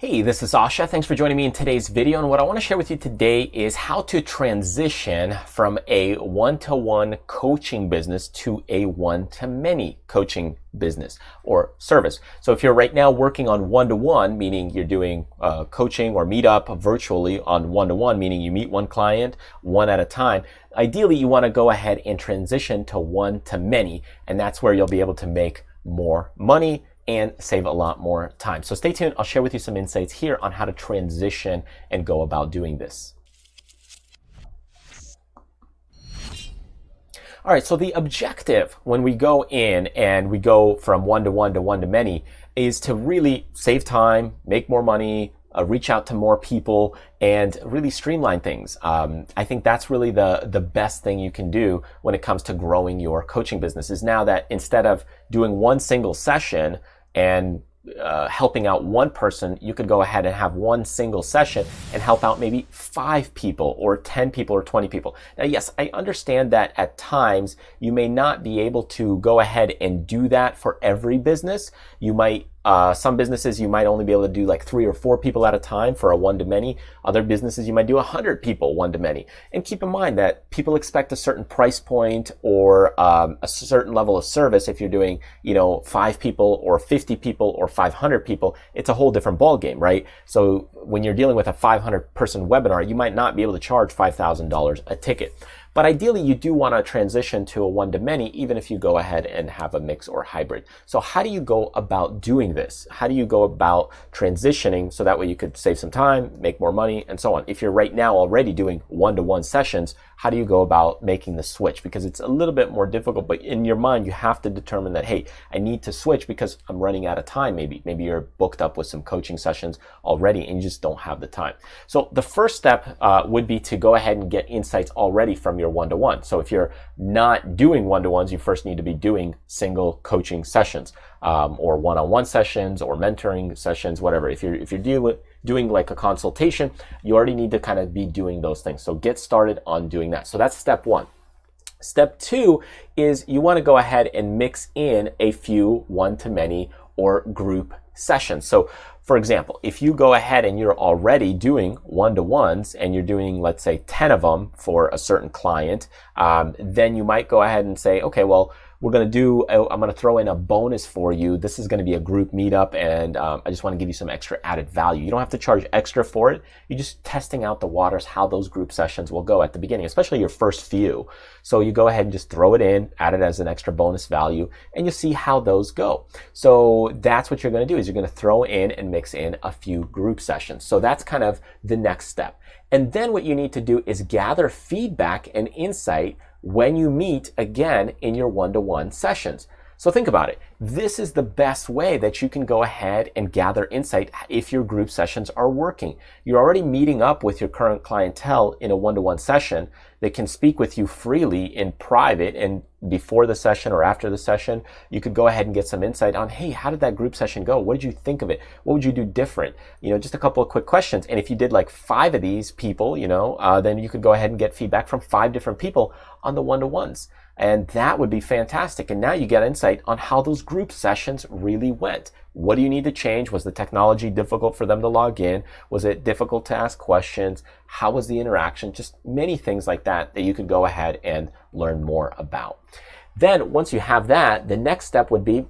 Hey, this is Asha. Thanks for joining me in today's video. And what I want to share with you today is how to transition from a one-to-one coaching business to a one-to-many coaching business or service. So if you're right now working on one-to-one, meaning you're doing coaching or meetup virtually on one-to-one, meaning you meet one client one at a time, ideally you want to go ahead and transition to one-to-many, and that's where you'll be able to make more money and save a lot more time. So stay tuned. I'll share with you some insights here on how to transition and go about doing this. All right, so the objective when we go in and we go from one-to-one to one-to-many is to really save time, make more money, reach out to more people, and really streamline things. I think that's really the best thing you can do when it comes to growing your coaching business, is now that instead of doing one single session and helping out one person, you could go ahead and have one single session and help out maybe 5 people or 10 people or 20 people. Now, yes, I understand that at times you may not be able to go ahead and do that for every business. You might some businesses you might only be able to do like 3 or 4 people at a time for a one-to-many. Other businesses you might do 100 people one-to-many. And keep in mind that people expect a certain price point or a certain level of service. If you're doing, 5 people or 50 people or 500 people, it's a whole different ball game, right? So when you're dealing with a 500-person webinar, you might not be able to charge $5,000 a ticket. But ideally, you do want to transition to a one-to-many, even if you go ahead and have a mix or hybrid. So how do you go about doing this? How do you go about transitioning so that way you could save some time, make more money, and so on? If you're right now already doing one-to-one sessions, how do you go about making the switch? Because it's a little bit more difficult, but in your mind, you have to determine that, hey, I need to switch because I'm running out of time maybe. Maybe you're booked up with some coaching sessions already and you just don't have the time. So the first step would be to go ahead and get insights already from your one-to-one. So if you're not doing one-to-ones, you first need to be doing single coaching sessions or one-on-one sessions or mentoring sessions, whatever. If you're doing like a consultation, you already need to kind of be doing those things. So get started on doing that. So that's step 1. Step 2 is you want to go ahead and mix in a few one-to-many or group sessions. So for example, if you go ahead and you're already doing one-to-ones and you're doing, let's say, 10 of them for a certain client, then you might go ahead and say, okay, well, I'm going to throw in a bonus for you. This is going to be a group meetup, and I just want to give you some extra added value. You don't have to charge extra for it. You're just testing out the waters, how those group sessions will go at the beginning, especially your first few. So you go ahead and just throw it in, add it as an extra bonus value, and you see how those go. So that's what you're going to do, is you're going to throw in and mix in a few group sessions. So that's kind of the next step. And then what you need to do is gather feedback and insight when you meet again in your one-to-one sessions. So think about it. This is the best way that you can go ahead and gather insight if your group sessions are working. You're already meeting up with your current clientele in a one-to-one session. They can speak with you freely in private, and before the session or after the session, you could go ahead and get some insight on, hey, how did that group session go? What did you think of it? What would you do different? Just a couple of quick questions. And if you did like 5 of these people, then you could go ahead and get feedback from 5 different people on the one-to-ones. And that would be fantastic. And now you get insight on how those group sessions really went. What do you need to change? Was the technology difficult for them to log in? Was it difficult to ask questions? How was the interaction? Just many things like that you could go ahead and learn more about. Then once you have that, the next step would be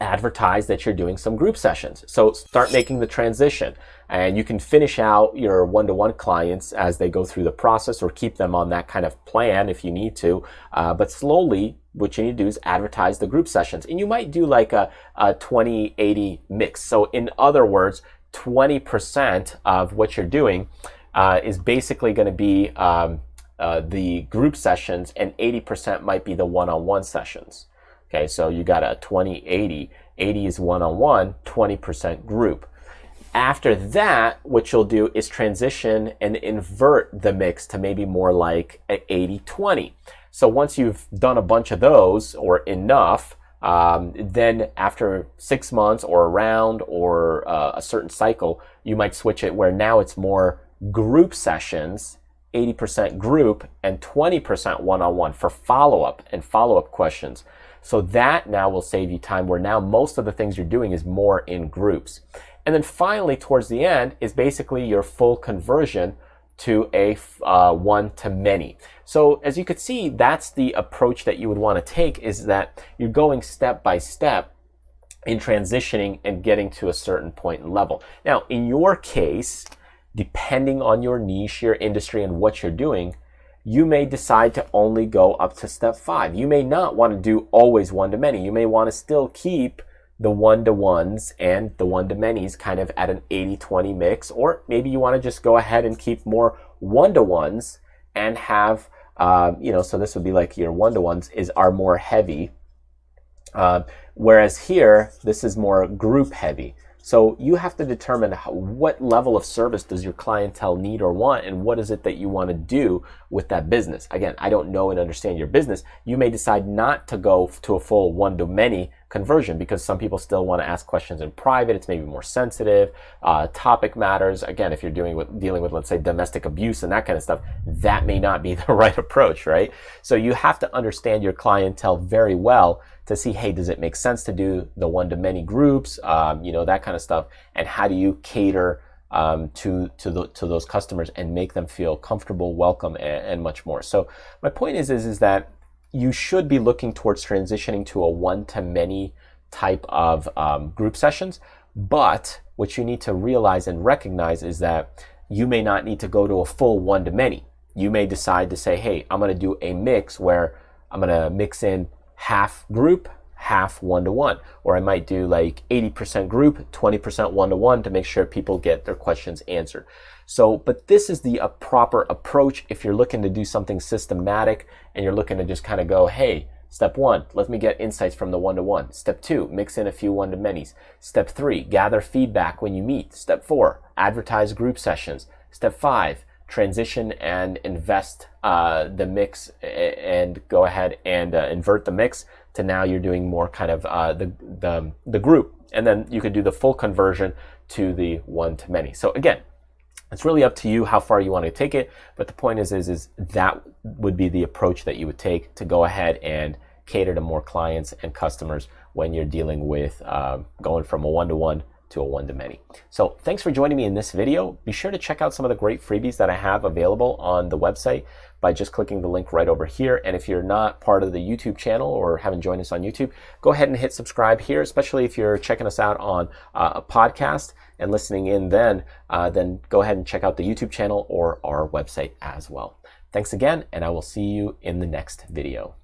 advertise that you're doing some group sessions. So start making the transition, and you can finish out your one-to-one clients as they go through the process, or keep them on that kind of plan if you need to. But slowly, what you need to do is advertise the group sessions. And you might do like a 20-80 mix. So in other words, 20% of what you're doing is basically going to be the group sessions, and 80% might be the one-on-one sessions. Okay, so you got a 20-80. 80 is one-on-one, 20% group. After that, what you'll do is transition and invert the mix to maybe more like an 80-20. So once you've done a bunch of those, or enough, then after 6 months or a round or a certain cycle, you might switch it where now it's more group sessions, 80% group and 20% one-on-one for follow-up and follow-up questions. So that now will save you time, where now most of the things you're doing is more in groups. And then finally, towards the end, is basically your full conversion to a one-to-many. So as you could see, that's the approach that you would want to take, is that you're going step by step in transitioning and getting to a certain point and level. Now, in your case, depending on your niche, your industry, and what you're doing, you may decide to only go up to step 5. You may not want to do always one-to-many. You may want to still keep the one-to-ones and the one-to-manys kind of at an 80-20 mix, or maybe you want to just go ahead and keep more one-to-ones and have, so this would be like your one-to-ones are more heavy, whereas here, this is more group heavy. So you have to determine what level of service does your clientele need or want, and what is it that you want to do with that business. Again, I don't know and understand your business. You may decide not to go to a full one-to-many conversion because some people still want to ask questions in private. It's maybe more sensitive. Topic matters. Again, if you're dealing with, let's say, domestic abuse and that kind of stuff, that may not be the right approach, right? So you have to understand your clientele very well to see, hey, does it make sense to do the one-to-many groups, that kind of stuff, and how do you cater to those customers and make them feel comfortable, welcome, and much more. So my point is that you should be looking towards transitioning to a one-to-many type of group sessions, but what you need to realize and recognize is that you may not need to go to a full one-to-many. You may decide to say, hey, I'm going to do a mix where I'm going to mix in half group, half one-to-one, or I might do like 80% group, 20% one-to-one to make sure people get their questions answered. So, but this is the proper approach if you're looking to do something systematic and you're looking to just kind of go, hey, step 1, let me get insights from the one-to-one. Step 2, mix in a few one-to-manys. Step 3, gather feedback when you meet. Step 4, advertise group sessions. Step 5, transition and invest the mix and go ahead and invert the mix to now you're doing more kind of the group, and then you could do the full conversion to the one-to-many. So again, it's really up to you how far you want to take it, but the point is that would be the approach that you would take to go ahead and cater to more clients and customers when you're dealing with going from a one-to-one to a one-to-many. So thanks for joining me in this video. Be sure to check out some of the great freebies that I have available on the website by just clicking the link right over here. And if you're not part of the YouTube channel or haven't joined us on YouTube, go ahead and hit subscribe here, especially if you're checking us out on a podcast and listening in then go ahead and check out the YouTube channel or our website as well. Thanks again, and I will see you in the next video.